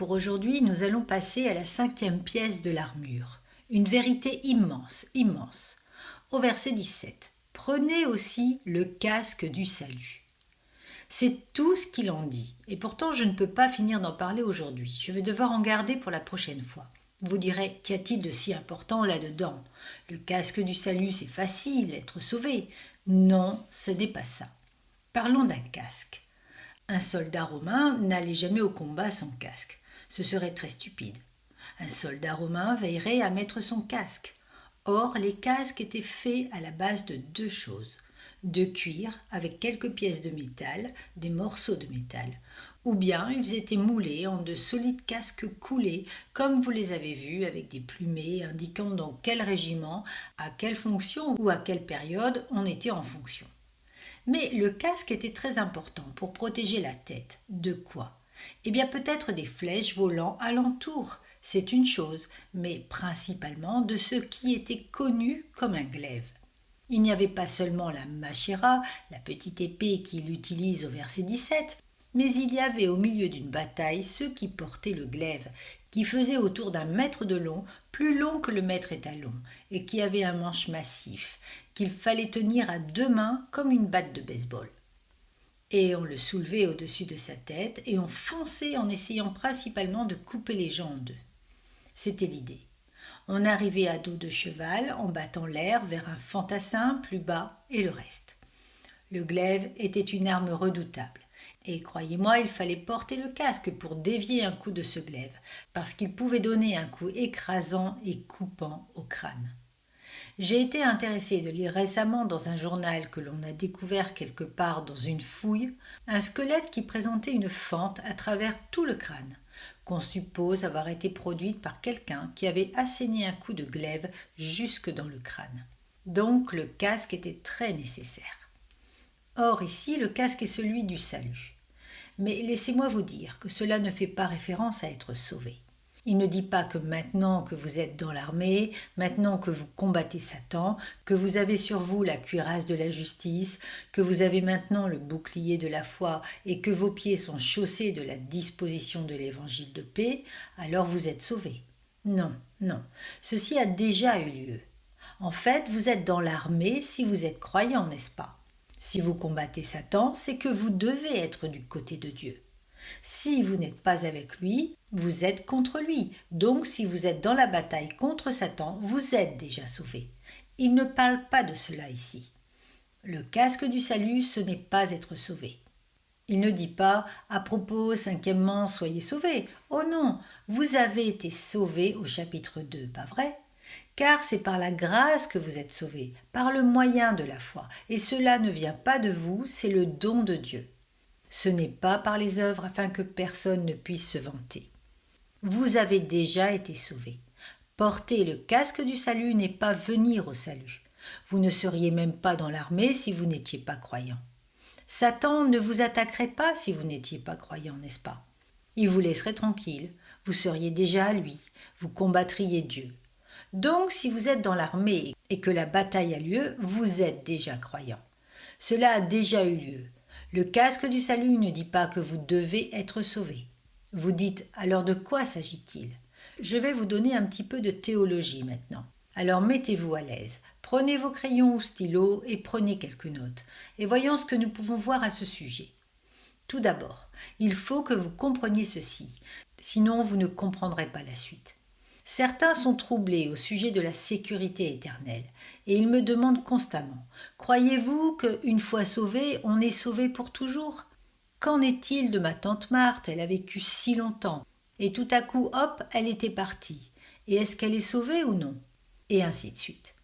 pour aujourd'hui, nous allons passer à la 5e pièce de l'armure. Une vérité immense, immense. Au verset 17. Prenez aussi le casque du salut. C'est tout ce qu'il en dit, et pourtant je ne peux pas finir d'en parler aujourd'hui. Je vais devoir en garder pour la prochaine fois. Vous direz, qu'y a-t-il de si important là-dedans? Le casque du salut, c'est facile, être sauvé. Non, ce n'est pas ça. Parlons d'un casque. Un soldat romain n'allait jamais au combat sans casque. Ce serait très stupide. Un soldat romain veillerait à mettre son casque. Or, les casques étaient faits à la base de 2 choses. De cuir avec quelques pièces de métal, des morceaux de métal. Ou bien ils étaient moulés en de solides casques coulés, comme vous les avez vus, avec des plumets indiquant dans quel régiment, à quelle fonction ou à quelle période on était en fonction. Mais le casque était très important pour protéger la tête. De quoi? Eh bien peut-être des flèches volant alentour, c'est une chose, mais principalement de ce qui était connu comme un glaive. Il n'y avait pas seulement la machera, la petite épée qu'il utilise au verset 17, mais il y avait au milieu d'une bataille ceux qui portaient le glaive, qui faisait autour d'1 mètre de long, plus long que le mètre étalon, et qui avait un manche massif, qu'il fallait tenir à 2 mains comme une batte de baseball. Et on le soulevait au-dessus de sa tête, et on fonçait en essayant principalement de couper les gens en 2. C'était l'idée. On arrivait à dos de cheval en battant l'air vers un fantassin plus bas et le reste. Le glaive était une arme redoutable. Et croyez-moi, il fallait porter le casque pour dévier un coup de ce glaive, parce qu'il pouvait donner un coup écrasant et coupant au crâne. J'ai été intéressée de lire récemment dans un journal que l'on a découvert quelque part dans une fouille, un squelette qui présentait une fente à travers tout le crâne, qu'on suppose avoir été produite par quelqu'un qui avait asséné un coup de glaive jusque dans le crâne. Donc le casque était très nécessaire. Or ici, le casque est celui du salut. Mais laissez-moi vous dire que cela ne fait pas référence à être sauvé. Il ne dit pas que maintenant que vous êtes dans l'armée, maintenant que vous combattez Satan, que vous avez sur vous la cuirasse de la justice, que vous avez maintenant le bouclier de la foi et que vos pieds sont chaussés de la disposition de l'évangile de paix, alors vous êtes sauvés. Non, non, ceci a déjà eu lieu. En fait, vous êtes dans l'armée si vous êtes croyant, n'est-ce pas? Si vous combattez Satan, c'est que vous devez être du côté de Dieu. Si vous n'êtes pas avec lui, vous êtes contre lui. Donc si vous êtes dans la bataille contre Satan, vous êtes déjà sauvé. Il ne parle pas de cela ici. Le casque du salut, ce n'est pas être sauvé. Il ne dit pas « à propos, 5e, soyez sauvés ». Oh non, vous avez été sauvés au chapitre 2, pas vrai? Car c'est par la grâce que vous êtes sauvés, par le moyen de la foi. Et cela ne vient pas de vous, c'est le don de Dieu. Ce n'est pas par les œuvres afin que personne ne puisse se vanter. Vous avez déjà été sauvés. Porter le casque du salut n'est pas venir au salut. Vous ne seriez même pas dans l'armée si vous n'étiez pas croyant. Satan ne vous attaquerait pas si vous n'étiez pas croyant, n'est-ce pas? Il vous laisserait tranquille, vous seriez déjà à lui, vous combattriez Dieu. Donc, si vous êtes dans l'armée et que la bataille a lieu, vous êtes déjà croyant. Cela a déjà eu lieu. Le casque du salut ne dit pas que vous devez être sauvé. Vous dites, alors de quoi s'agit-il? Je vais vous donner un petit peu de théologie maintenant. Alors mettez-vous à l'aise, prenez vos crayons ou stylos et prenez quelques notes, et voyons ce que nous pouvons voir à ce sujet. Tout d'abord, il faut que vous compreniez ceci, sinon vous ne comprendrez pas la suite. Certains sont troublés au sujet de la sécurité éternelle, et ils me demandent constamment « Croyez-vous qu'une fois sauvé, on est sauvé pour toujours ?» Qu'en est-il de ma tante Marthe? Elle a vécu si longtemps, et tout à coup, hop, elle était partie. Et est-ce qu'elle est sauvée ou non? Et ainsi de suite.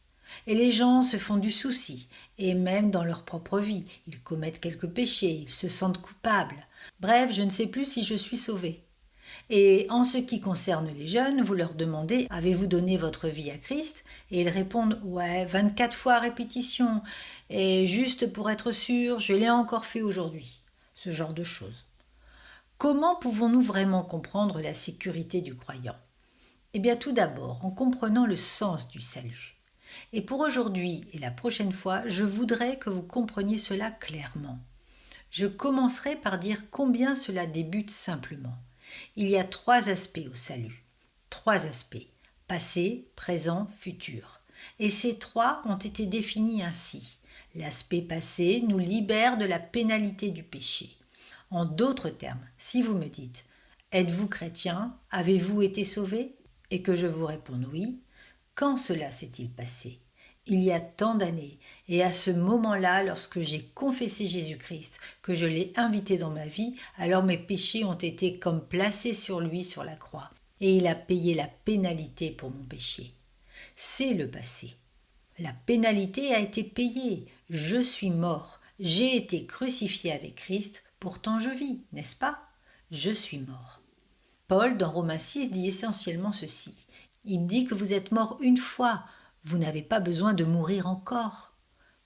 Et les gens se font du souci, et même dans leur propre vie, ils commettent quelques péchés, ils se sentent coupables. Bref, je ne sais plus si je suis sauvée. Et en ce qui concerne les jeunes, vous leur demandez « Avez-vous donné votre vie à Christ ?» Et ils répondent « Ouais, 24 fois à répétition, et juste pour être sûr, je l'ai encore fait aujourd'hui. » Ce genre de choses. Comment pouvons-nous vraiment comprendre la sécurité du croyant? Eh bien tout d'abord, en comprenant le sens du salut. Et pour aujourd'hui et la prochaine fois, je voudrais que vous compreniez cela clairement. Je commencerai par dire combien cela débute simplement. Il y a 3 aspects au salut. 3 aspects, passé, présent, futur. Et ces 3 ont été définis ainsi. L'aspect passé nous libère de la pénalité du péché. En d'autres termes, si vous me dites « Êtes-vous chrétien? Avez-vous été sauvé ?» et que je vous réponde « Oui », quand cela s'est-il passé? Il y a tant d'années, et à ce moment-là, lorsque j'ai confessé Jésus-Christ, que je l'ai invité dans ma vie, alors mes péchés ont été comme placés sur lui sur la croix, et il a payé la pénalité pour mon péché. C'est le passé. La pénalité a été payée. Je suis mort. J'ai été crucifié avec Christ. Pourtant je vis, n'est-ce pas? Je suis mort. Paul, dans Romains 6, dit essentiellement ceci. Il dit que vous êtes mort une fois. Vous n'avez pas besoin de mourir encore.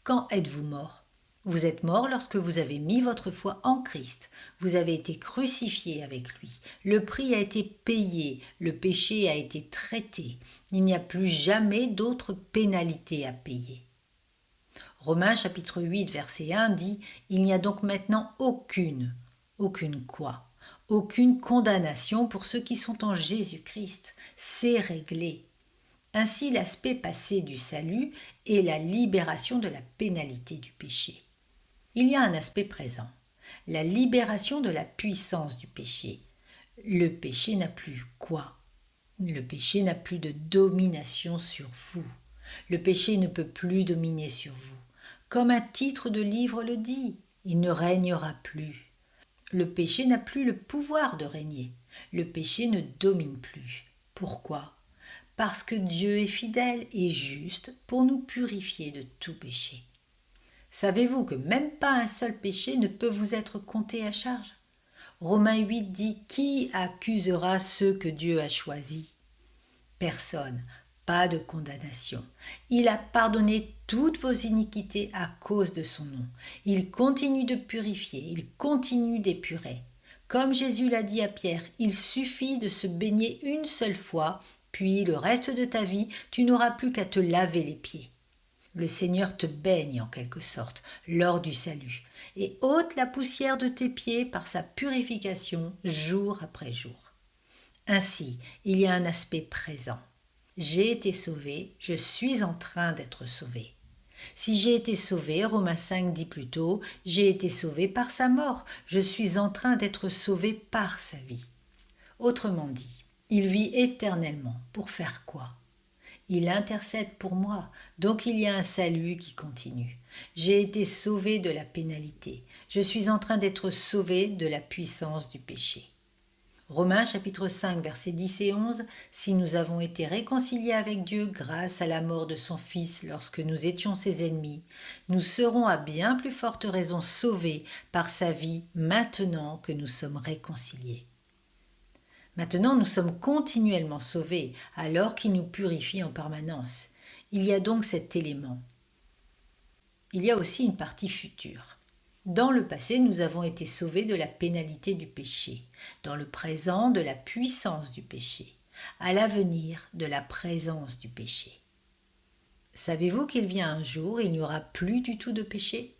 Quand êtes-vous mort? Vous êtes mort lorsque vous avez mis votre foi en Christ. Vous avez été crucifié avec lui. Le prix a été payé. Le péché a été traité. Il n'y a plus jamais d'autre pénalité à payer. Romains chapitre 8, verset 1 dit « Il n'y a donc maintenant aucune quoi? Aucune condamnation pour ceux qui sont en Jésus-Christ. C'est réglé. » Ainsi, l'aspect passé du salut est la libération de la pénalité du péché. Il y a un aspect présent, la libération de la puissance du péché. Le péché n'a plus quoi? Le péché n'a plus de domination sur vous. Le péché ne peut plus dominer sur vous. Comme un titre de livre le dit, il ne régnera plus. Le péché n'a plus le pouvoir de régner. Le péché ne domine plus. Pourquoi? Parce que Dieu est fidèle et juste pour nous purifier de tout péché. Savez-vous que même pas un seul péché ne peut vous être compté à charge? Romains 8 dit « Qui accusera ceux que Dieu a choisis ?» Personne, pas de condamnation. Il a pardonné toutes vos iniquités à cause de son nom. Il continue de purifier, il continue d'épurer. Comme Jésus l'a dit à Pierre, il suffit de se baigner une seule fois, puis le reste de ta vie, tu n'auras plus qu'à te laver les pieds. Le Seigneur te baigne en quelque sorte lors du salut et ôte la poussière de tes pieds par sa purification jour après jour. Ainsi, il y a un aspect présent. J'ai été sauvé, je suis en train d'être sauvé. Si j'ai été sauvé, Romains 5 dit plutôt, j'ai été sauvé par sa mort, je suis en train d'être sauvé par sa vie. Autrement dit, il vit éternellement. Pour faire quoi? Il intercède pour moi, donc il y a un salut qui continue. J'ai été sauvé de la pénalité. Je suis en train d'être sauvé de la puissance du péché. Romains chapitre 5 versets 10 et 11, si nous avons été réconciliés avec Dieu grâce à la mort de son Fils lorsque nous étions ses ennemis, nous serons à bien plus forte raison sauvés par sa vie maintenant que nous sommes réconciliés. Maintenant, nous sommes continuellement sauvés, alors qu'il nous purifie en permanence. Il y a donc cet élément. Il y a aussi une partie future. Dans le passé, nous avons été sauvés de la pénalité du péché. Dans le présent, de la puissance du péché. À l'avenir, de la présence du péché. Savez-vous qu'il vient un jour et il n'y aura plus du tout de péché?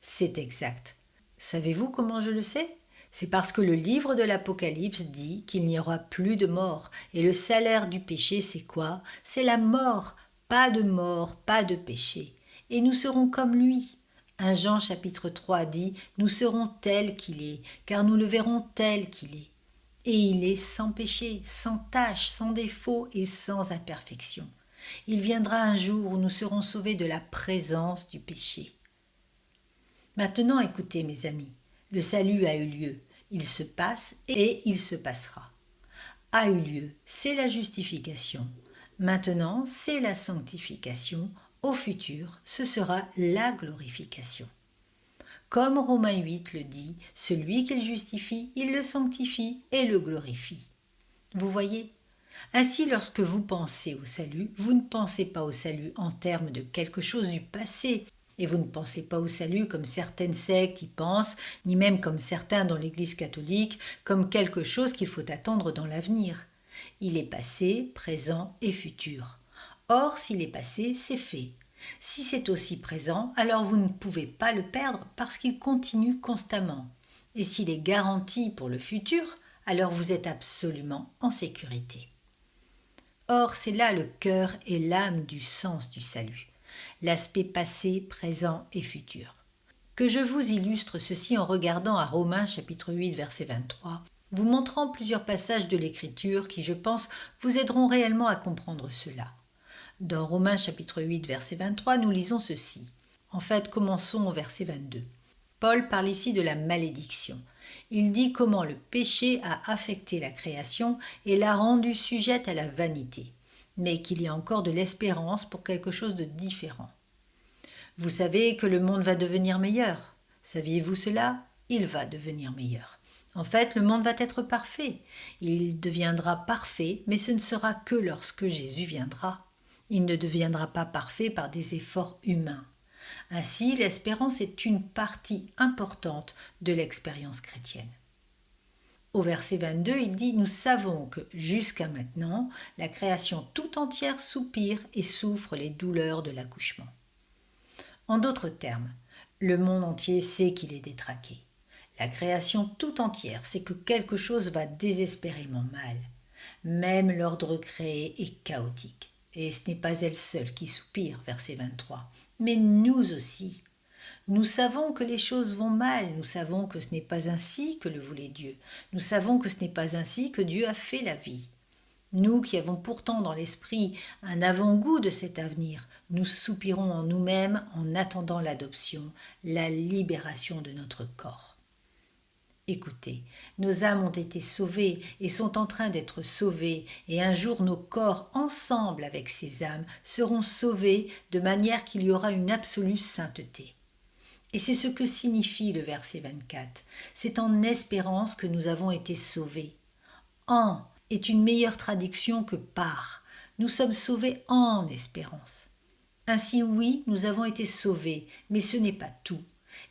C'est exact. Savez-vous comment je le sais? C'est parce que le livre de l'Apocalypse dit qu'il n'y aura plus de mort. Et le salaire du péché, c'est quoi? C'est la mort. Pas de péché. Et nous serons comme lui. 1 Jean chapitre 3 dit « Nous serons tels qu'il est, car nous le verrons tel qu'il est. » Et il est sans péché, sans tache, sans défaut et sans imperfection. Il viendra un jour où nous serons sauvés de la présence du péché. Maintenant, écoutez mes amis, le salut a eu lieu, il se passe et il se passera. A eu lieu, c'est la justification. Maintenant, c'est la sanctification. Au futur, ce sera la glorification. Comme Romains 8 le dit, celui qu'il justifie, il le sanctifie et le glorifie. Vous voyez? Ainsi, lorsque vous pensez au salut, vous ne pensez pas au salut en termes de quelque chose du passé, et vous ne pensez pas au salut comme certaines sectes y pensent, ni même comme certains dans l'Église catholique, comme quelque chose qu'il faut attendre dans l'avenir. Il est passé, présent et futur. Or, s'il est passé, c'est fait. Si c'est aussi présent, alors vous ne pouvez pas le perdre parce qu'il continue constamment. Et s'il est garanti pour le futur, alors vous êtes absolument en sécurité. Or, c'est là le cœur et l'âme du sens du salut, l'aspect passé, présent et futur. Que je vous illustre ceci en regardant à Romains chapitre 8 verset 23, vous montrant plusieurs passages de l'Écriture qui, je pense, vous aideront réellement à comprendre cela. Dans Romains chapitre 8 verset 23, nous lisons ceci. En fait, commençons au verset 22. Paul parle ici de la malédiction. Il dit comment le péché a affecté la création et l'a rendue sujette à la vanité, mais qu'il y a encore de l'espérance pour quelque chose de différent. Vous savez que le monde va devenir meilleur. Saviez-vous cela? Il va devenir meilleur. En fait, le monde va être parfait. Il deviendra parfait, mais ce ne sera que lorsque Jésus viendra. Il ne deviendra pas parfait par des efforts humains. Ainsi, l'espérance est une partie importante de l'expérience chrétienne. Au verset 22, il dit « Nous savons que, jusqu'à maintenant, la création tout entière soupire et souffre les douleurs de l'accouchement. » En d'autres termes, le monde entier sait qu'il est détraqué. La création tout entière sait que quelque chose va désespérément mal. Même l'ordre créé est chaotique. Et ce n'est pas elle seule qui soupire, verset 23, mais nous aussi. Nous savons que les choses vont mal, nous savons que ce n'est pas ainsi que le voulait Dieu, nous savons que ce n'est pas ainsi que Dieu a fait la vie. Nous qui avons pourtant dans l'esprit un avant-goût de cet avenir, nous soupirons en nous-mêmes en attendant l'adoption, la libération de notre corps. Écoutez, nos âmes ont été sauvées et sont en train d'être sauvées, et un jour nos corps, ensemble avec ces âmes, seront sauvés de manière qu'il y aura une absolue sainteté. Et c'est ce que signifie le verset 24. C'est en espérance que nous avons été sauvés. En est une meilleure traduction que par. Nous sommes sauvés en espérance. Ainsi oui, nous avons été sauvés, mais ce n'est pas tout.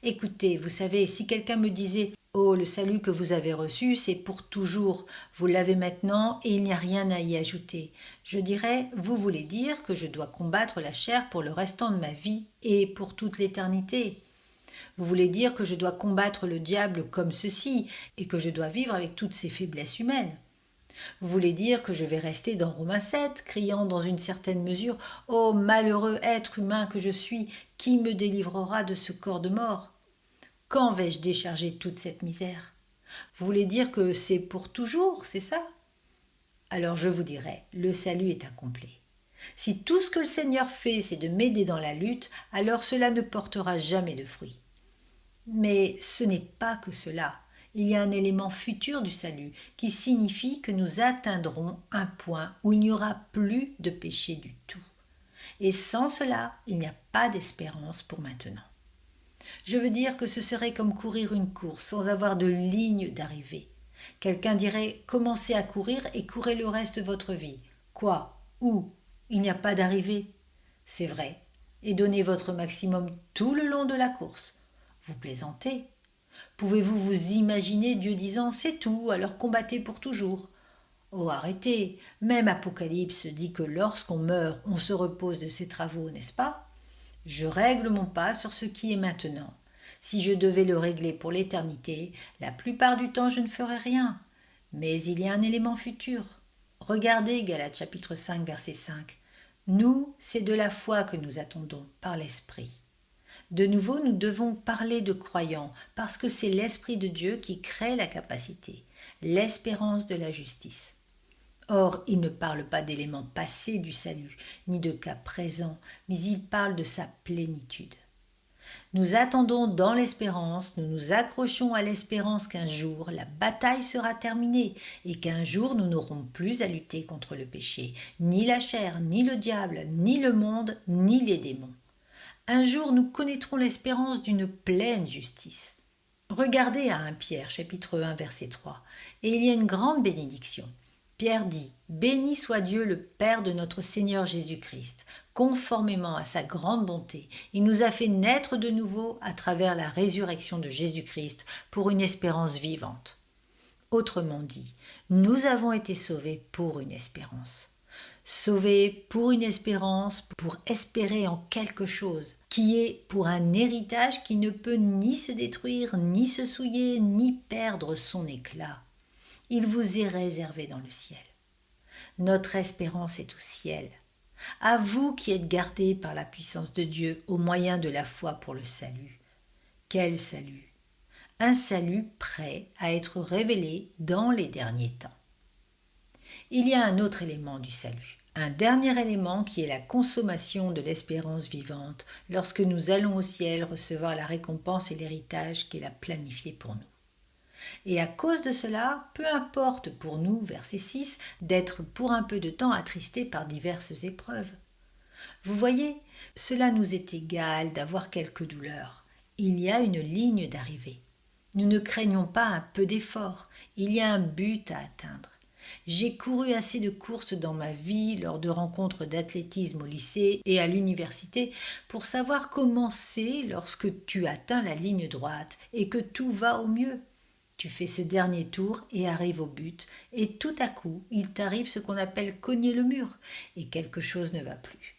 Écoutez, vous savez, si quelqu'un me disait « Oh, le salut que vous avez reçu, c'est pour toujours, vous l'avez maintenant et il n'y a rien à y ajouter », je dirais « Vous voulez dire que je dois combattre la chair pour le restant de ma vie et pour toute l'éternité ?» Vous voulez dire que je dois combattre le diable comme ceci et que je dois vivre avec toutes ses faiblesses humaines. Vous voulez dire que je vais rester dans Romains 7, criant dans une certaine mesure « Ô malheureux être humain que je suis, qui me délivrera de ce corps de mort ?» Quand vais-je décharger toute cette misère? Vous voulez dire que c'est pour toujours, c'est ça? Alors je vous dirai, le salut est incomplet. Si tout ce que le Seigneur fait, c'est de m'aider dans la lutte, alors cela ne portera jamais de fruits. Mais ce n'est pas que cela. Il y a un élément futur du salut qui signifie que nous atteindrons un point où il n'y aura plus de péché du tout. Et sans cela, il n'y a pas d'espérance pour maintenant. Je veux dire que ce serait comme courir une course sans avoir de ligne d'arrivée. Quelqu'un dirait « Commencez à courir et courez le reste de votre vie ». Quoi? Où? Il n'y a pas d'arrivée. C'est vrai. Et donnez votre maximum tout le long de la course. Vous plaisantez. Pouvez-vous vous imaginer Dieu disant « C'est tout, alors combattez pour toujours ». Oh, arrêtez. Même Apocalypse dit que lorsqu'on meurt, on se repose de ses travaux, n'est-ce pas? Je règle mon pas sur ce qui est maintenant. Si je devais le régler pour l'éternité, la plupart du temps je ne ferais rien. Mais il y a un élément futur. Regardez Galates chapitre 5 verset 5. Nous, c'est de la foi que nous attendons par l'Esprit. De nouveau, nous devons parler de croyants parce que c'est l'Esprit de Dieu qui crée la capacité, l'espérance de la justice. Or, il ne parle pas d'éléments passés du salut, ni de cas présents, mais il parle de sa plénitude. Nous attendons dans l'espérance, nous nous accrochons à l'espérance qu'un jour la bataille sera terminée et qu'un jour nous n'aurons plus à lutter contre le péché, ni la chair, ni le diable, ni le monde, ni les démons. Un jour nous connaîtrons l'espérance d'une pleine justice. Regardez à 1 Pierre chapitre 1 verset 3, et il y a une grande bénédiction. Pierre dit « Béni soit Dieu le Père de notre Seigneur Jésus-Christ, conformément à sa grande bonté, il nous a fait naître de nouveau à travers la résurrection de Jésus-Christ pour une espérance vivante. » Autrement dit, nous avons été sauvés pour une espérance. Sauvés pour une espérance, pour espérer en quelque chose, qui est pour un héritage qui ne peut ni se détruire, ni se souiller, ni perdre son éclat. Il vous est réservé dans le ciel. Notre espérance est au ciel. À vous qui êtes gardés par la puissance de Dieu au moyen de la foi pour le salut. Quel salut! Un salut prêt à être révélé dans les derniers temps. Il y a un autre élément du salut, un dernier élément qui est la consommation de l'espérance vivante lorsque nous allons au ciel recevoir la récompense et l'héritage qu'il a planifié pour nous. Et à cause de cela, peu importe pour nous, verset 6, d'être pour un peu de temps attristés par diverses épreuves. Vous voyez, cela nous est égal d'avoir quelques douleurs. Il y a une ligne d'arrivée. Nous ne craignons pas un peu d'effort, il y a un but à atteindre. J'ai couru assez de courses dans ma vie lors de rencontres d'athlétisme au lycée et à l'université pour savoir comment c'est lorsque tu atteins la ligne droite et que tout va au mieux. Tu fais ce dernier tour et arrives au but, et tout à coup, il t'arrive ce qu'on appelle cogner le mur, et quelque chose ne va plus.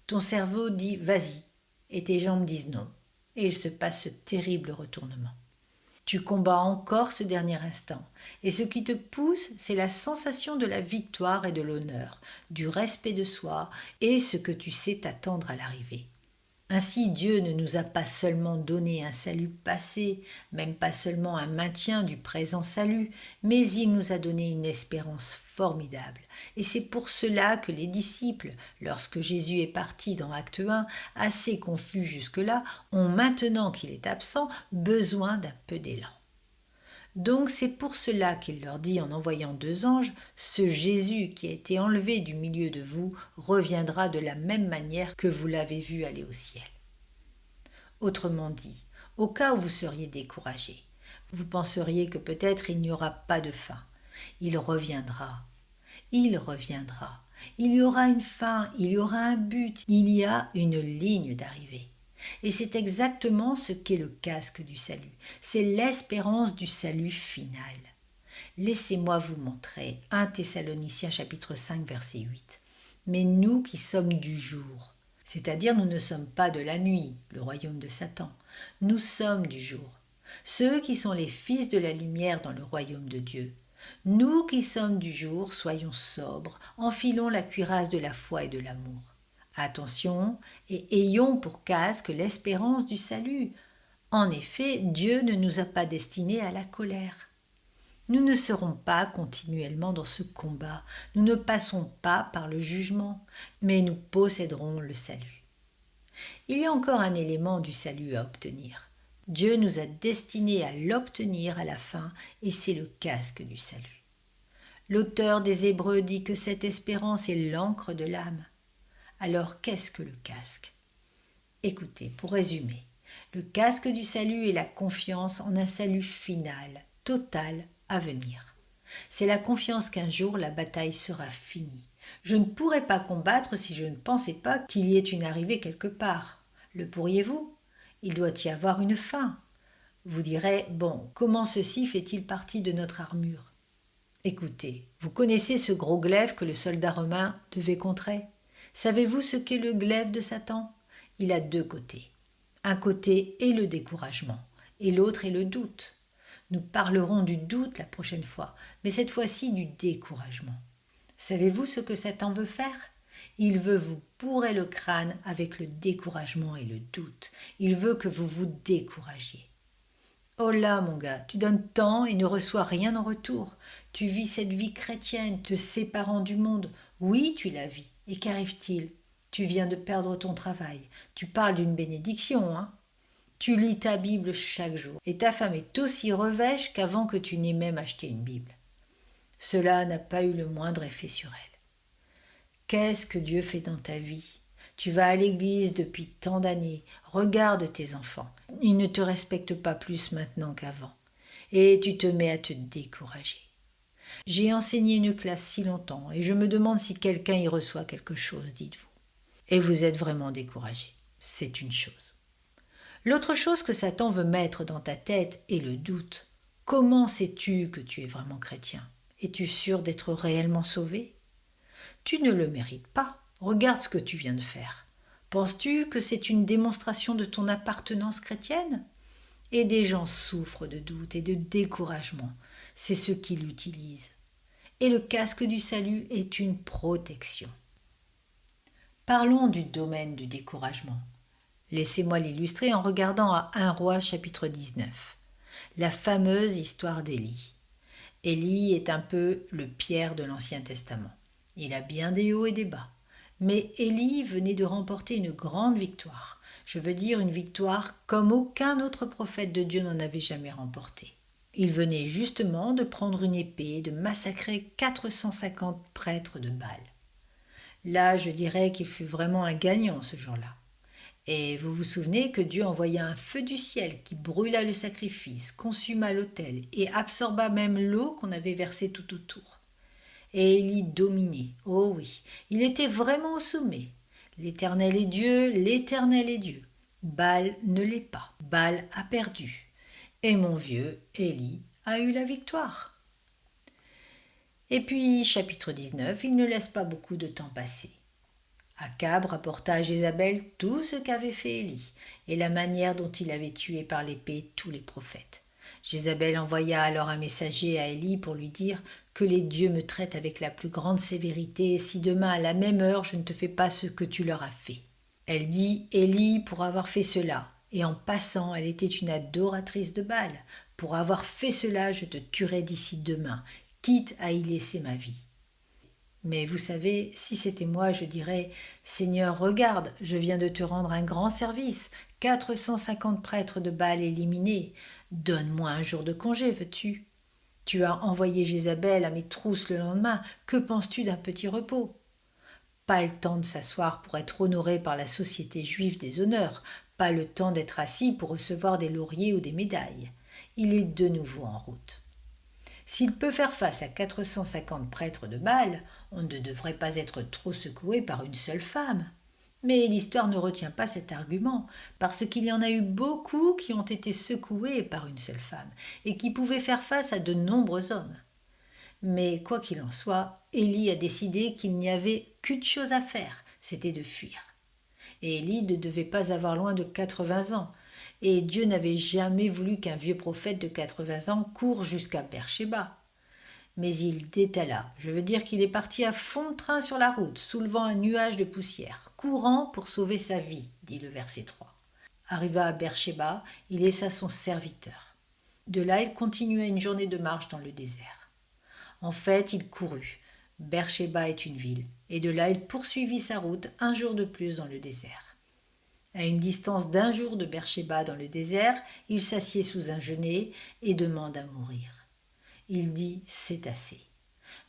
Ton cerveau dit vas-y, et tes jambes disent non, et il se passe ce terrible retournement. Tu combats encore ce dernier instant, et ce qui te pousse, c'est la sensation de la victoire et de l'honneur, du respect de soi, et ce que tu sais t'attendre à l'arrivée. Ainsi, Dieu ne nous a pas seulement donné un salut passé, même pas seulement un maintien du présent salut, mais il nous a donné une espérance formidable. Et c'est pour cela que les disciples, lorsque Jésus est parti dans Acte 1, assez confus jusque-là, ont maintenant qu'il est absent, besoin d'un peu d'élan. Donc c'est pour cela qu'il leur dit en envoyant 2 anges, « Ce Jésus qui a été enlevé du milieu de vous reviendra de la même manière que vous l'avez vu aller au ciel. » Autrement dit, au cas où vous seriez découragé, vous penseriez que peut-être il n'y aura pas de fin. Il reviendra. Il reviendra. Il y aura une fin, il y aura un but, il y a une ligne d'arrivée. Et c'est exactement ce qu'est le casque du salut. C'est l'espérance du salut final. Laissez-moi vous montrer 1 Thessaloniciens chapitre 5 verset 8. Mais nous qui sommes du jour, c'est-à-dire nous ne sommes pas de la nuit, le royaume de Satan, nous sommes du jour. Ceux qui sont les fils de la lumière dans le royaume de Dieu. Nous qui sommes du jour, soyons sobres, enfilons la cuirasse de la foi et de l'amour. Attention, et ayons pour casque l'espérance du salut. En effet, Dieu ne nous a pas destinés à la colère. Nous ne serons pas continuellement dans ce combat, nous ne passons pas par le jugement, mais nous posséderons le salut. Il y a encore un élément du salut à obtenir. Dieu nous a destinés à l'obtenir à la fin, et c'est le casque du salut. L'auteur des Hébreux dit que cette espérance est l'encre de l'âme. Alors, qu'est-ce que le casque? Écoutez, pour résumer, le casque du salut est la confiance en un salut final, total, à venir. C'est la confiance qu'un jour la bataille sera finie. Je ne pourrais pas combattre si je ne pensais pas qu'il y ait une arrivée quelque part. Le pourriez-vous? Il doit y avoir une fin. Vous direz, bon, comment ceci fait-il partie de notre armure? Écoutez, vous connaissez ce gros glaive que le soldat romain devait contrer? Savez-vous ce qu'est le glaive de Satan? Il a 2 côtés. Un côté est le découragement et l'autre est le doute. Nous parlerons du doute la prochaine fois, mais cette fois-ci du découragement. Savez-vous ce que Satan veut faire? Il veut vous bourrer le crâne avec le découragement et le doute. Il veut que vous vous découragiez. Oh là, mon gars, tu donnes tant et ne reçois rien en retour. Tu vis cette vie chrétienne, te séparant du monde. Oui, tu la vis. Et qu'arrive-t-il? Tu viens de perdre ton travail. Tu parles d'une bénédiction, hein? Tu lis ta Bible chaque jour. Et ta femme est aussi revêche qu'avant que tu n'aies même acheté une Bible. Cela n'a pas eu le moindre effet sur elle. Qu'est-ce que Dieu fait dans ta vie? Tu vas à l'église depuis tant d'années. Regarde tes enfants. Ils ne te respectent pas plus maintenant qu'avant. Et tu te mets à te décourager. J'ai enseigné une classe si longtemps et je me demande si quelqu'un y reçoit quelque chose, dites-vous. Et vous êtes vraiment découragé. C'est une chose. L'autre chose que Satan veut mettre dans ta tête est le doute. Comment sais-tu que tu es vraiment chrétien? Es-tu sûr d'être réellement sauvé? Tu ne le mérites pas. Regarde ce que tu viens de faire. Penses-tu que c'est une démonstration de ton appartenance chrétienne? Et des gens souffrent de doute et de découragement. c'est ce qu'il utilise. Et le casque du salut est une protection. Parlons du domaine du découragement. Laissez-moi l'illustrer en regardant à 1 Roi chapitre 19, la fameuse histoire d'Élie. Élie est un peu le Pierre de l'Ancien Testament. Il a bien des hauts et des bas. Mais Élie venait de remporter une grande victoire. Je veux dire une victoire comme aucun autre prophète de Dieu n'en avait jamais remporté. Il venait justement de prendre une épée et de massacrer 450 prêtres de Baal. Là, je dirais qu'il fut vraiment un gagnant ce jour-là. Et vous vous souvenez que Dieu envoya un feu du ciel qui brûla le sacrifice, consuma l'autel et absorba même l'eau qu'on avait versée tout autour. Et Élie dominait, oh oui, il était vraiment au sommet. L'Éternel est Dieu, l'Éternel est Dieu. Baal ne l'est pas, Baal a perdu. Et mon vieux Élie a eu la victoire. Et puis, chapitre 19, il ne laisse pas beaucoup de temps passer. Achab rapporta à Jézabel tout ce qu'avait fait Élie et la manière dont il avait tué par l'épée tous les prophètes. Jézabel envoya alors un messager à Élie pour lui dire que les dieux me traitent avec la plus grande sévérité si demain à la même heure je ne te fais pas ce que tu leur as fait. Elle dit Élie pour avoir fait cela, et en passant elle était une adoratrice de Baal. Pour avoir fait cela je te tuerai d'ici demain, quitte à y laisser ma vie. Mais vous savez, si c'était moi, je dirais « Seigneur, regarde, je viens de te rendre un grand service, 450 prêtres de Baal éliminés. Donne-moi un jour de congé, veux-tu ? Tu as envoyé Jézabel à mes trousses le lendemain, que penses-tu d'un petit repos ? Pas le temps de s'asseoir pour être honoré par la société juive des honneurs, pas le temps d'être assis pour recevoir des lauriers ou des médailles. Il est de nouveau en route. S'il peut faire face à 450 prêtres de Baal, on ne devrait pas être trop secoué par une seule femme. Mais l'histoire ne retient pas cet argument, parce qu'il y en a eu beaucoup qui ont été secoués par une seule femme, et qui pouvaient faire face à de nombreux hommes. Mais quoi qu'il en soit, Élie a décidé qu'il n'y avait qu'une chose à faire, c'était de fuir. Et Élie ne devait pas avoir loin de 80 ans, et Dieu n'avait jamais voulu qu'un vieux prophète de 80 ans court jusqu'à Beersheba. Mais il détala, je veux dire qu'il est parti à fond de train sur la route, soulevant un nuage de poussière, courant pour sauver sa vie, dit le verset 3. Arrivé à Beersheba, il laissa son serviteur. De là, il continua une journée de marche dans le désert. En fait, il courut. Beersheba est une ville, et de là, il poursuivit sa route un jour de plus dans le désert. À une distance d'1 jour de Beersheba dans le désert, il s'assied sous un genêt et demande à mourir. Il dit « C'est assez.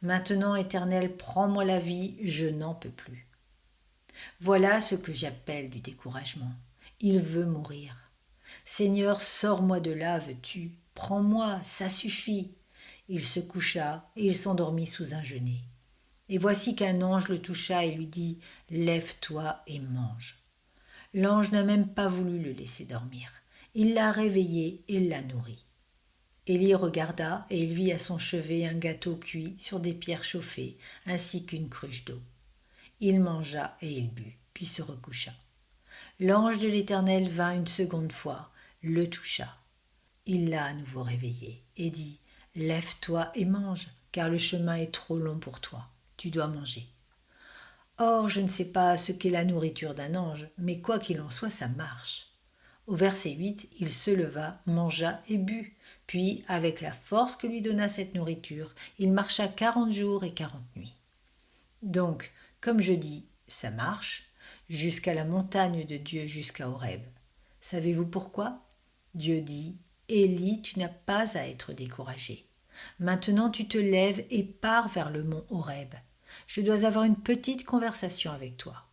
Maintenant, Éternel, prends-moi la vie, je n'en peux plus. » Voilà ce que j'appelle du découragement. Il veut mourir. Seigneur, sors-moi de là, veux-tu ? Prends-moi, ça suffit. Il se coucha et il s'endormit sous un genêt. Et voici qu'un ange le toucha et lui dit « Lève-toi et mange. » L'ange n'a même pas voulu le laisser dormir. Il l'a réveillé et l'a nourri. Élie regarda et il vit à son chevet un gâteau cuit sur des pierres chauffées, ainsi qu'une cruche d'eau. Il mangea et il but, puis se recoucha. L'ange de l'Éternel vint une seconde fois, le toucha. Il l'a à nouveau réveillé et dit « Lève-toi et mange, car le chemin est trop long pour toi. Tu dois manger. » Or, je ne sais pas ce qu'est la nourriture d'un ange, mais quoi qu'il en soit, ça marche. Au verset 8, il se leva, mangea et but. Puis, avec la force que lui donna cette nourriture, il marcha 40 jours et 40 nuits. Donc, comme je dis, ça marche, jusqu'à la montagne de Dieu, jusqu'à Horeb. Savez-vous pourquoi ? Dieu dit, « Élie, tu n'as pas à être découragé. Maintenant tu te lèves et pars vers le mont Horeb. Je dois avoir une petite conversation avec toi. »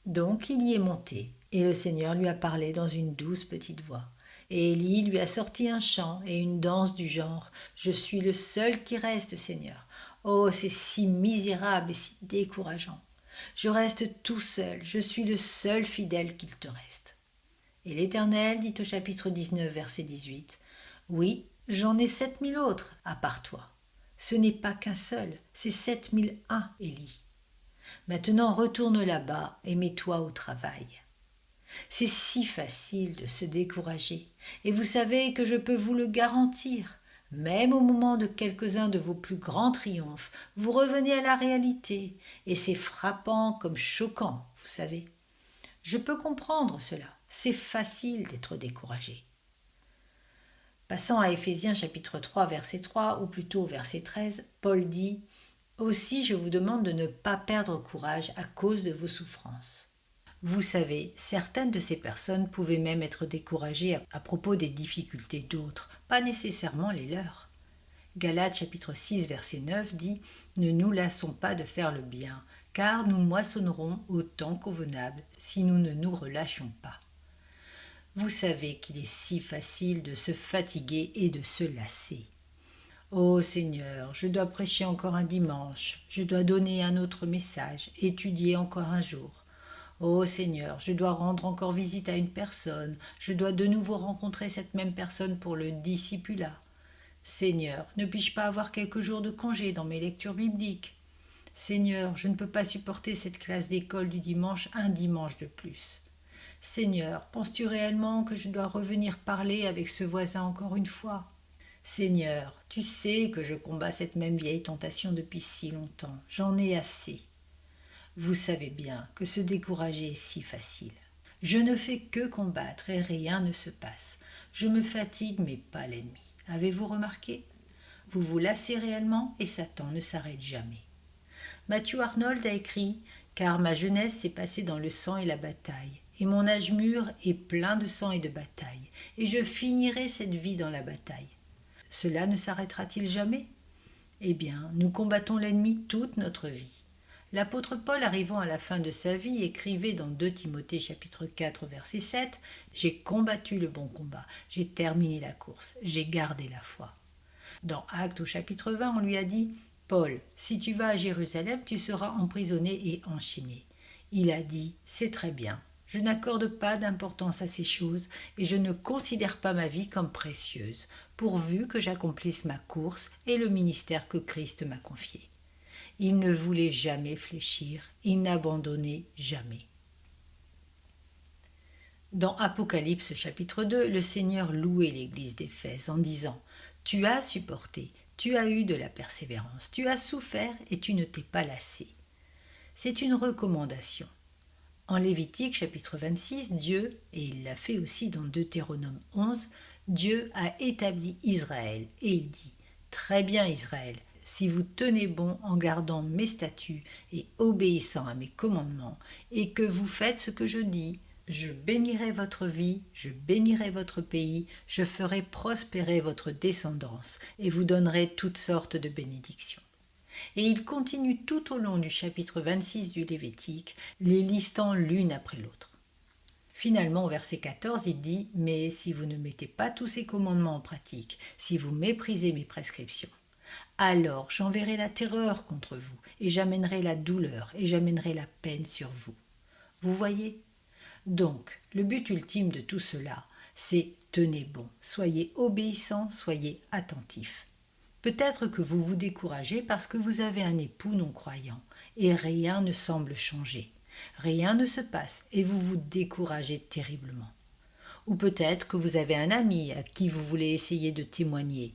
Donc il y est monté, et le Seigneur lui a parlé dans une douce petite voix. Et Élie lui a sorti un chant et une danse du genre « Je suis le seul qui reste, Seigneur. Oh, c'est si misérable et si décourageant. Je reste tout seul, je suis le seul fidèle qu'il te reste. » Et l'Éternel dit au chapitre 19, verset 18 « Oui, j'en ai 7000 autres à part toi. Ce n'est pas qu'un seul, c'est 7001, Élie. Maintenant retourne là-bas et mets-toi au travail. » C'est si facile de se décourager, et vous savez que je peux vous le garantir. Même au moment de quelques-uns de vos plus grands triomphes, vous revenez à la réalité, et c'est frappant comme choquant, vous savez. Je peux comprendre cela, c'est facile d'être découragé. Passant à Éphésiens chapitre 3 verset 3 ou plutôt verset 13, Paul dit « Aussi je vous demande de ne pas perdre courage à cause de vos souffrances. » Vous savez, certaines de ces personnes pouvaient même être découragées à propos des difficultés d'autres, pas nécessairement les leurs. Galates chapitre 6 verset 9 dit « Ne nous lassons pas de faire le bien, car nous moissonnerons au temps convenable si nous ne nous relâchons pas. » Vous savez qu'il est si facile de se fatiguer et de se lasser. Ô Seigneur, je dois prêcher encore un dimanche, je dois donner un autre message, étudier encore un jour. Ô Seigneur, je dois rendre encore visite à une personne, je dois de nouveau rencontrer cette même personne pour le discipulat. Seigneur, ne puis-je pas avoir quelques jours de congé dans mes lectures bibliques? Seigneur, je ne peux pas supporter cette classe d'école du dimanche un dimanche de plus. Seigneur, penses-tu réellement que je dois revenir parler avec ce voisin encore une fois? Seigneur, tu sais que je combats cette même vieille tentation depuis si longtemps. J'en ai assez. Vous savez bien que se décourager est si facile. Je ne fais que combattre et rien ne se passe. Je me fatigue mais pas l'ennemi. Avez-vous remarqué? Vous vous lassez réellement et Satan ne s'arrête jamais. Matthew Arnold a écrit « Car ma jeunesse s'est passée dans le sang et la bataille, et mon âge mûr est plein de sang et de bataille, et je finirai cette vie dans la bataille. Cela ne s'arrêtera-t-il jamais? Eh bien, nous combattons l'ennemi toute notre vie. L'apôtre Paul, arrivant à la fin de sa vie, écrivait dans 2 Timothée chapitre 4 verset 7 « J'ai combattu le bon combat, j'ai terminé la course, j'ai gardé la foi. » Dans Actes au chapitre 20, on lui a dit « Paul, si tu vas à Jérusalem, tu seras emprisonné et enchaîné. » Il a dit « C'est très bien, je n'accorde pas d'importance à ces choses et je ne considère pas ma vie comme précieuse, pourvu que j'accomplisse ma course et le ministère que Christ m'a confié. » Il ne voulait jamais fléchir, il n'abandonnait jamais. Dans Apocalypse chapitre 2, le Seigneur louait l'église d'Éphèse en disant « Tu as supporté, tu as eu de la persévérance, tu as souffert et tu ne t'es pas lassé. » C'est une recommandation. En Lévitique chapitre 26, Dieu, et il l'a fait aussi dans Deutéronome 11, Dieu a établi Israël et il dit « Très bien Israël, si vous tenez bon en gardant mes statuts et obéissant à mes commandements, et que vous faites ce que je dis, je bénirai votre vie, je bénirai votre pays, je ferai prospérer votre descendance, et vous donnerai toutes sortes de bénédictions. » Et il continue tout au long du chapitre 26 du Lévitique, les listant l'une après l'autre. Finalement, au verset 14, il dit « Mais si vous ne mettez pas tous ces commandements en pratique, si vous méprisez mes prescriptions, alors j'enverrai la terreur contre vous, et j'amènerai la douleur, et j'amènerai la peine sur vous. » Vous voyez? Donc, le but ultime de tout cela, c'est tenez bon, soyez obéissants, soyez attentifs. Peut-être que vous vous découragez parce que vous avez un époux non-croyant, et rien ne semble changer. Rien ne se passe, et vous vous découragez terriblement. Ou peut-être que vous avez un ami à qui vous voulez essayer de témoigner,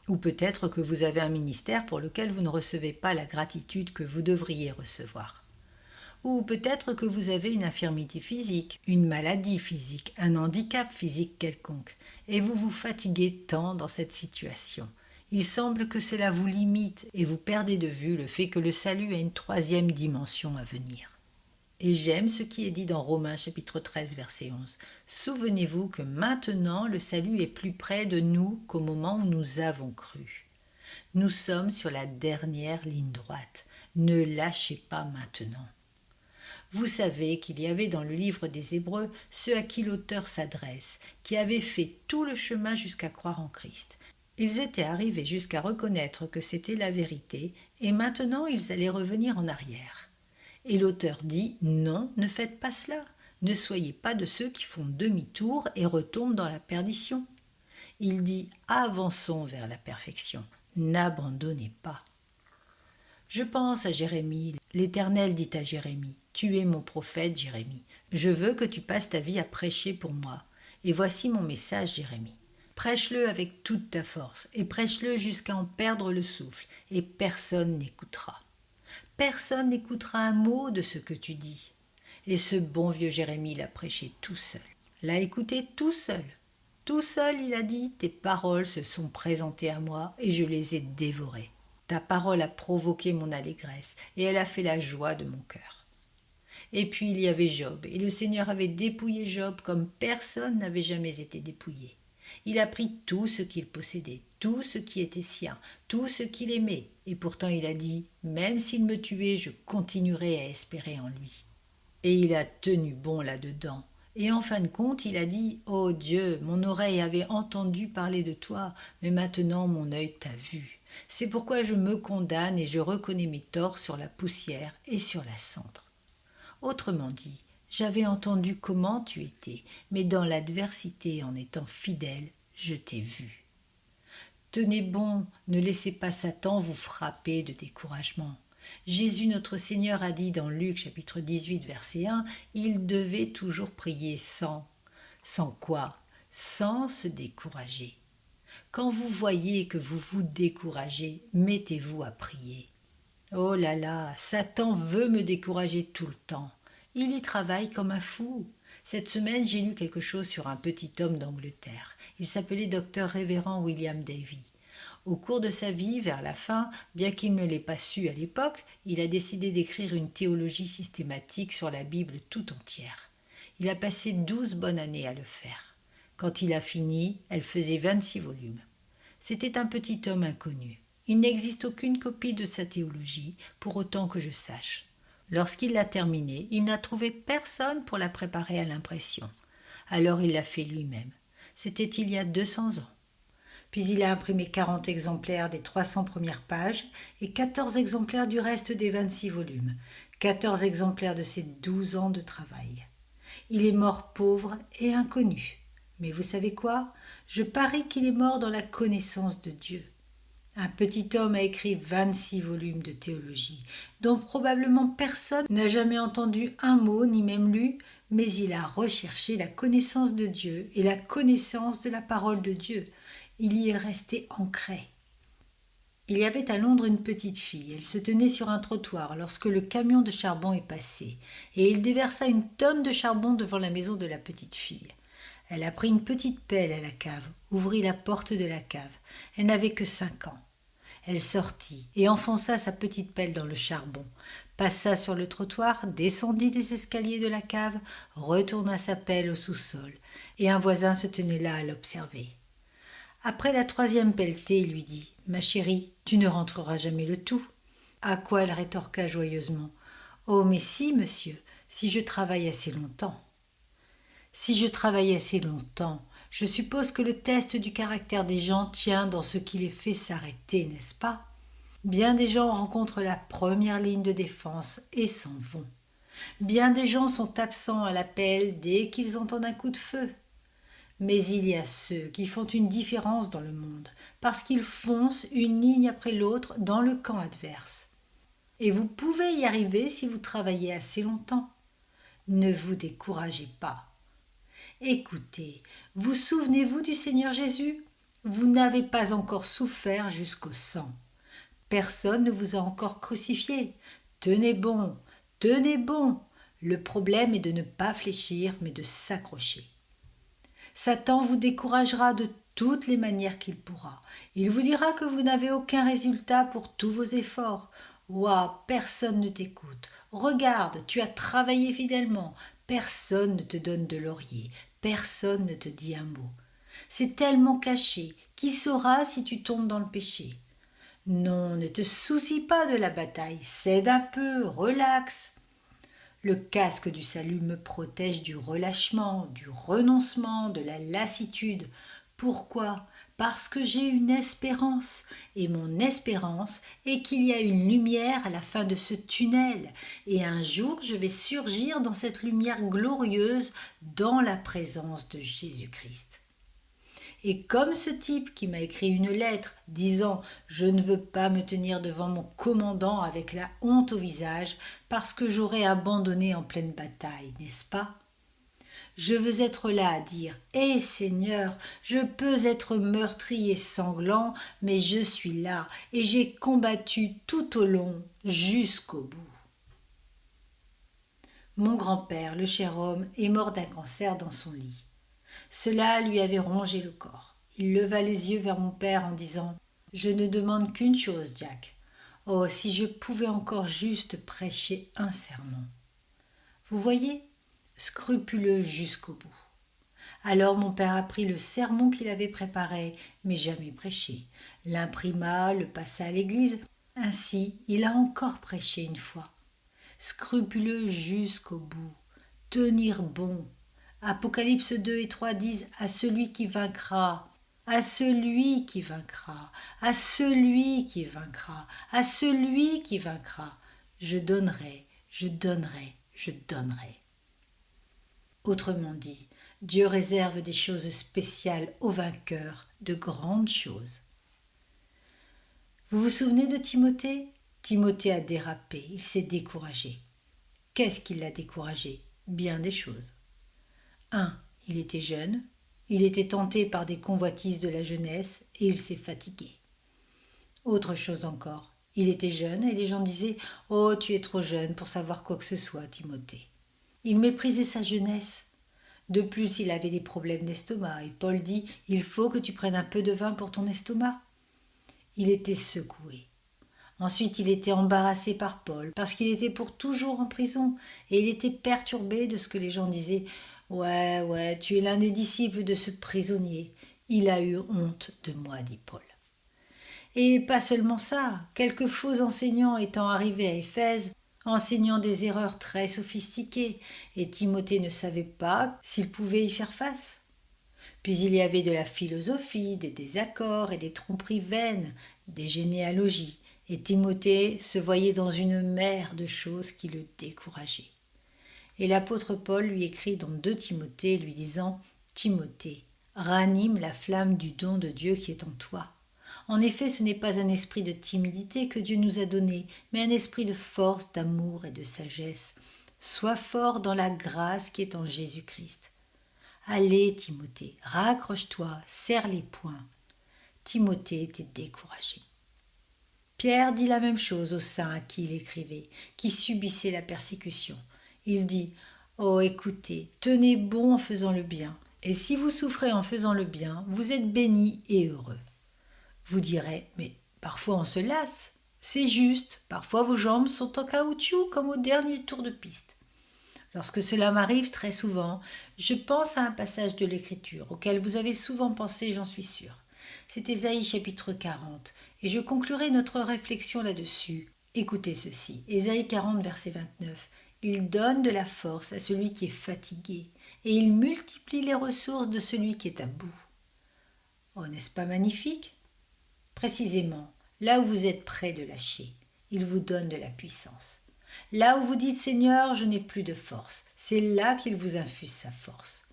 ou peut-être que vous avez un ministère pour lequel vous ne recevez pas la gratitude que vous devriez recevoir. Ou peut-être que vous avez une infirmité physique, une maladie physique, un handicap physique quelconque, et vous vous fatiguez tant dans cette situation. Il semble que cela vous limite et vous perdez de vue le fait que le salut a une troisième dimension à venir. Et j'aime ce qui est dit dans Romains chapitre 13 verset 11. Souvenez-vous que maintenant le salut est plus près de nous qu'au moment où nous avons cru. Nous sommes sur la dernière ligne droite. Ne lâchez pas maintenant. Vous savez qu'il y avait dans le livre des Hébreux ceux à qui l'auteur s'adresse, qui avaient fait tout le chemin jusqu'à croire en Christ. Ils étaient arrivés jusqu'à reconnaître que c'était la vérité, et maintenant ils allaient revenir en arrière. Et l'auteur dit « Non, ne faites pas cela, ne soyez pas de ceux qui font demi-tour et retombent dans la perdition. » Il dit « Avançons vers la perfection, n'abandonnez pas. » Je pense à Jérémie. L'Éternel dit à Jérémie « Tu es mon prophète, Jérémie. Je veux que tu passes ta vie à prêcher pour moi. Et voici mon message, Jérémie. Prêche-le avec toute ta force, et prêche-le jusqu'à en perdre le souffle, et personne n'écoutera. Personne n'écoutera un mot de ce que tu dis. Et ce bon vieux Jérémie l'a prêché tout seul. L'a écouté tout seul. Tout seul, il a dit, tes paroles se sont présentées à moi et je les ai dévorées. Ta parole a provoqué mon allégresse et elle a fait la joie de mon cœur. Et puis il y avait Job, et le Seigneur avait dépouillé Job comme personne n'avait jamais été dépouillé. Il a pris tout ce qu'il possédait, tout ce qui était sien, tout ce qu'il aimait, et pourtant il a dit, même s'il me tuait, je continuerai à espérer en lui. Et il a tenu bon là-dedans. Et en fin de compte, il a dit, ô Dieu, mon oreille avait entendu parler de toi, mais maintenant mon œil t'a vu. C'est pourquoi je me condamne et je reconnais mes torts sur la poussière et sur la cendre. Autrement dit, j'avais entendu comment tu étais, mais dans l'adversité, en étant fidèle, je t'ai vu. Tenez bon, ne laissez pas Satan vous frapper de découragement. Jésus notre Seigneur a dit dans Luc chapitre 18 verset 1, il devait toujours prier sans. Sans quoi? Sans se décourager. Quand vous voyez que vous vous découragez, mettez-vous à prier. Oh là là, Satan veut me décourager tout le temps. Il y travaille comme un fou. Cette semaine, j'ai lu quelque chose sur un petit homme d'Angleterre. Il s'appelait Dr Révérend William Davy. Au cours de sa vie, vers la fin, bien qu'il ne l'ait pas su à l'époque, il a décidé d'écrire une théologie systématique sur la Bible tout entière. Il a passé 12 bonnes années à le faire. Quand il a fini, elle faisait 26 volumes. C'était un petit homme inconnu. Il n'existe aucune copie de sa théologie, pour autant que je sache. Lorsqu'il l'a terminée, il n'a trouvé personne pour la préparer à l'impression. Alors il l'a fait lui-même. C'était il y a 200 ans. Puis il a imprimé 40 exemplaires des 300 premières pages et 14 exemplaires du reste des 26 volumes. 14 exemplaires de ses 12 ans de travail. Il est mort pauvre et inconnu. Mais vous savez quoi? Je parie qu'il est mort dans la connaissance de Dieu. Un petit homme a écrit 26 volumes de théologie, dont probablement personne n'a jamais entendu un mot ni même lu, mais il a recherché la connaissance de Dieu et la connaissance de la parole de Dieu. Il y est resté ancré. Il y avait à Londres une petite fille. Elle se tenait sur un trottoir lorsque le camion de charbon est passé, et il déversa une tonne de charbon devant la maison de la petite fille. Elle a pris une petite pelle à la cave, ouvrit la porte de la cave. Elle n'avait que 5 ans. Elle sortit et enfonça sa petite pelle dans le charbon, passa sur le trottoir, descendit les escaliers de la cave, retourna sa pelle au sous-sol, et un voisin se tenait là à l'observer. Après la 3e pelletée, il lui dit « Ma chérie, tu ne rentreras jamais le tout. » À quoi elle rétorqua joyeusement « Oh, mais si, monsieur, si je travaille assez longtemps. » Si je travaille assez longtemps, je suppose que le test du caractère des gens tient dans ce qui les fait s'arrêter, n'est-ce pas? Bien des gens rencontrent la première ligne de défense et s'en vont. Bien des gens sont absents à l'appel dès qu'ils entendent un coup de feu. Mais il y a ceux qui font une différence dans le monde, parce qu'ils foncent une ligne après l'autre dans le camp adverse. Et vous pouvez y arriver si vous travaillez assez longtemps. Ne vous découragez pas. Écoutez, vous souvenez-vous du Seigneur Jésus? Vous n'avez pas encore souffert jusqu'au sang. Personne ne vous a encore crucifié. Tenez bon, tenez bon. Le problème est de ne pas fléchir, mais de s'accrocher. Satan vous découragera de toutes les manières qu'il pourra. Il vous dira que vous n'avez aucun résultat pour tous vos efforts. Ouah, personne ne t'écoute. Regarde, tu as travaillé fidèlement. Personne ne te donne de laurier. Personne ne te dit un mot. C'est tellement caché. Qui saura si tu tombes dans le péché? Non, ne te soucie pas de la bataille. Cède un peu, relaxe. Le casque du salut me protège du relâchement, du renoncement, de la lassitude. Pourquoi? Parce que j'ai une espérance, et mon espérance est qu'il y a une lumière à la fin de ce tunnel, et un jour je vais surgir dans cette lumière glorieuse dans la présence de Jésus-Christ. Et comme ce type qui m'a écrit une lettre disant « Je ne veux pas me tenir devant mon commandant avec la honte au visage parce que j'aurais abandonné en pleine bataille, n'est-ce pas ?» Je veux être là à dire « Eh Seigneur, je peux être meurtri et sanglant, mais je suis là et j'ai combattu tout au long, jusqu'au bout. » Mon grand-père, le cher homme, est mort d'un cancer dans son lit. Cela lui avait rongé le corps. Il leva les yeux vers mon père en disant « Je ne demande qu'une chose, Jack. Oh, si je pouvais encore juste prêcher un sermon. » Vous voyez, scrupuleux jusqu'au bout. Alors mon père apprit le sermon qu'il avait préparé, mais jamais prêché. L'imprima, le passa à l'église. Ainsi, il a encore prêché une fois. Scrupuleux jusqu'au bout. Tenir bon. Apocalypse 2 et 3 disent « À celui qui vaincra ». À celui qui vaincra, à celui qui vaincra, à celui qui vaincra, je donnerai, je donnerai, je donnerai. Autrement dit, Dieu réserve des choses spéciales aux vainqueurs, de grandes choses. Vous vous souvenez de Timothée ? Timothée a dérapé, il s'est découragé. Qu'est-ce qui l'a découragé ? Bien des choses. 1. Il était jeune. Il était tenté par des convoitises de la jeunesse et il s'est fatigué. Autre chose encore, il était jeune et les gens disaient « Oh, tu es trop jeune pour savoir quoi que ce soit, Timothée. » Il méprisait sa jeunesse. De plus, il avait des problèmes d'estomac et Paul dit « Il faut que tu prennes un peu de vin pour ton estomac. » Il était secoué. Ensuite, il était embarrassé par Paul parce qu'il était pour toujours en prison et il était perturbé de ce que les gens disaient « Ouais, tu es l'un des disciples de ce prisonnier. Il a eu honte de moi, dit Paul. » Et pas seulement ça, quelques faux enseignants étant arrivés à Éphèse, enseignant des erreurs très sophistiquées, et Timothée ne savait pas s'il pouvait y faire face. Puis il y avait de la philosophie, des désaccords et des tromperies vaines, des généalogies, et Timothée se voyait dans une mer de choses qui le décourageaient. Et l'apôtre Paul lui écrit dans 2 Timothée lui disant « Timothée, ranime la flamme du don de Dieu qui est en toi. En effet, ce n'est pas un esprit de timidité que Dieu nous a donné, mais un esprit de force, d'amour et de sagesse. Sois fort dans la grâce qui est en Jésus-Christ. Allez, Timothée, raccroche-toi, serre les poings. » Timothée était découragé. Pierre dit la même chose aux saints à qui il écrivait, qui subissaient la persécution. Il dit « Oh, écoutez, tenez bon en faisant le bien, et si vous souffrez en faisant le bien, vous êtes bénis et heureux. » Vous direz « Mais parfois on se lasse. » C'est juste, parfois vos jambes sont en caoutchouc comme au dernier tour de piste. Lorsque cela m'arrive très souvent, je pense à un passage de l'Écriture auquel vous avez souvent pensé, j'en suis sûre. C'est Ésaïe chapitre 40, et je conclurai notre réflexion là-dessus. Écoutez ceci, Ésaïe 40 verset 29. Il donne de la force à celui qui est fatigué, et il multiplie les ressources de celui qui est à bout. Oh, n'est-ce pas magnifique ? Précisément, là où vous êtes près de lâcher, il vous donne de la puissance. Là où vous dites « Seigneur, je n'ai plus de force », c'est là qu'il vous infuse sa force.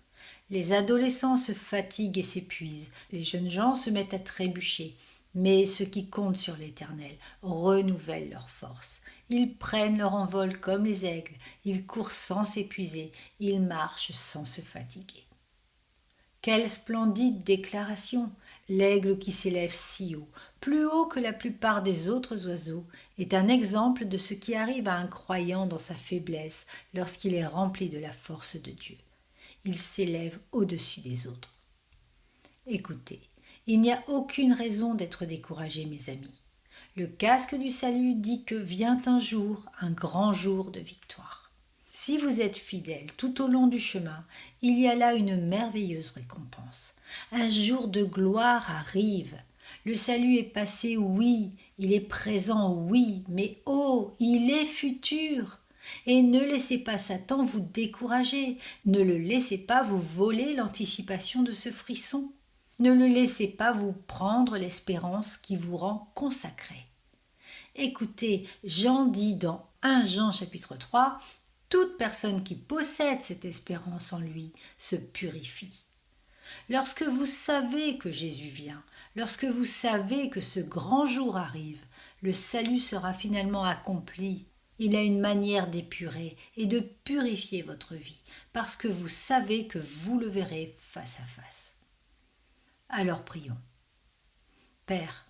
Les adolescents se fatiguent et s'épuisent, les jeunes gens se mettent à trébucher, mais ceux qui comptent sur l'Éternel renouvellent leur force. Ils prennent leur envol comme les aigles, ils courent sans s'épuiser, ils marchent sans se fatiguer. Quelle splendide déclaration! L'aigle qui s'élève si haut, plus haut que la plupart des autres oiseaux, est un exemple de ce qui arrive à un croyant dans sa faiblesse lorsqu'il est rempli de la force de Dieu. Il s'élève au-dessus des autres. Écoutez, il n'y a aucune raison d'être découragé, mes amis. Le casque du salut dit que vient un jour, un grand jour de victoire. Si vous êtes fidèle tout au long du chemin, il y a là une merveilleuse récompense. Un jour de gloire arrive. Le salut est passé, oui, il est présent, oui, mais oh, il est futur. Et ne laissez pas Satan vous décourager, ne le laissez pas vous voler l'anticipation de ce frisson. Ne le laissez pas vous prendre l'espérance qui vous rend consacré. Écoutez, Jean dit dans 1 Jean chapitre 3, « Toute personne qui possède cette espérance en lui se purifie. » Lorsque vous savez que Jésus vient, lorsque vous savez que ce grand jour arrive, le salut sera finalement accompli. Il a une manière d'épurer et de purifier votre vie, parce que vous savez que vous le verrez face à face. Alors prions. Père,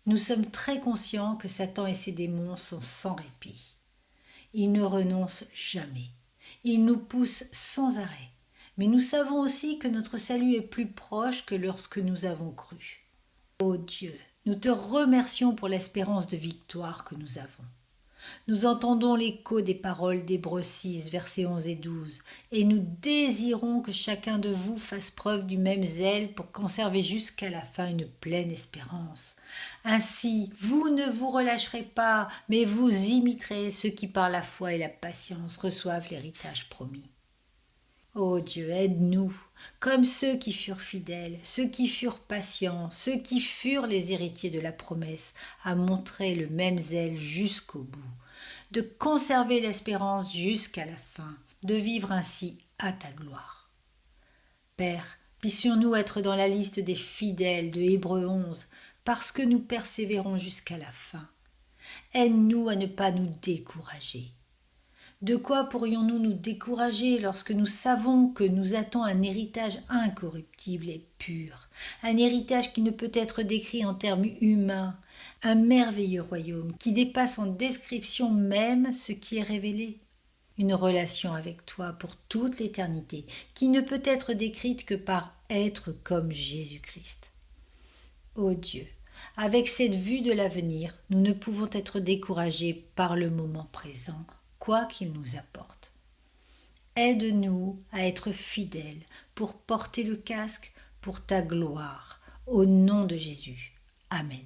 nous sommes très conscients que Satan et ses démons sont sans répit. Ils ne renoncent jamais. Ils nous poussent sans arrêt. Mais nous savons aussi que notre salut est plus proche que lorsque nous avons cru. Ô Dieu, nous te remercions pour l'espérance de victoire que nous avons. Nous entendons l'écho des paroles d'Hébreux 6, versets 11 et 12, et nous désirons que chacun de vous fasse preuve du même zèle pour conserver jusqu'à la fin une pleine espérance. Ainsi, vous ne vous relâcherez pas, mais vous imiterez ceux qui par la foi et la patience reçoivent l'héritage promis. Ô Dieu, aide-nous, comme ceux qui furent fidèles, ceux qui furent patients, ceux qui furent les héritiers de la promesse, à montrer le même zèle jusqu'au bout, de conserver l'espérance jusqu'à la fin, de vivre ainsi à ta gloire. Père, puissions-nous être dans la liste des fidèles de Hébreux 11, parce que nous persévérons jusqu'à la fin. Aide-nous à ne pas nous décourager. De quoi pourrions-nous nous décourager lorsque nous savons que nous attend un héritage incorruptible et pur, un héritage qui ne peut être décrit en termes humains, un merveilleux royaume qui dépasse en description même ce qui est révélé? Une relation avec toi pour toute l'éternité qui ne peut être décrite que par être comme Jésus-Christ. Ô Dieu, avec cette vue de l'avenir, nous ne pouvons être découragés par le moment présent, quoi qu'il nous apporte. Aide-nous à être fidèles pour porter le casque pour ta gloire. Au nom de Jésus. Amen.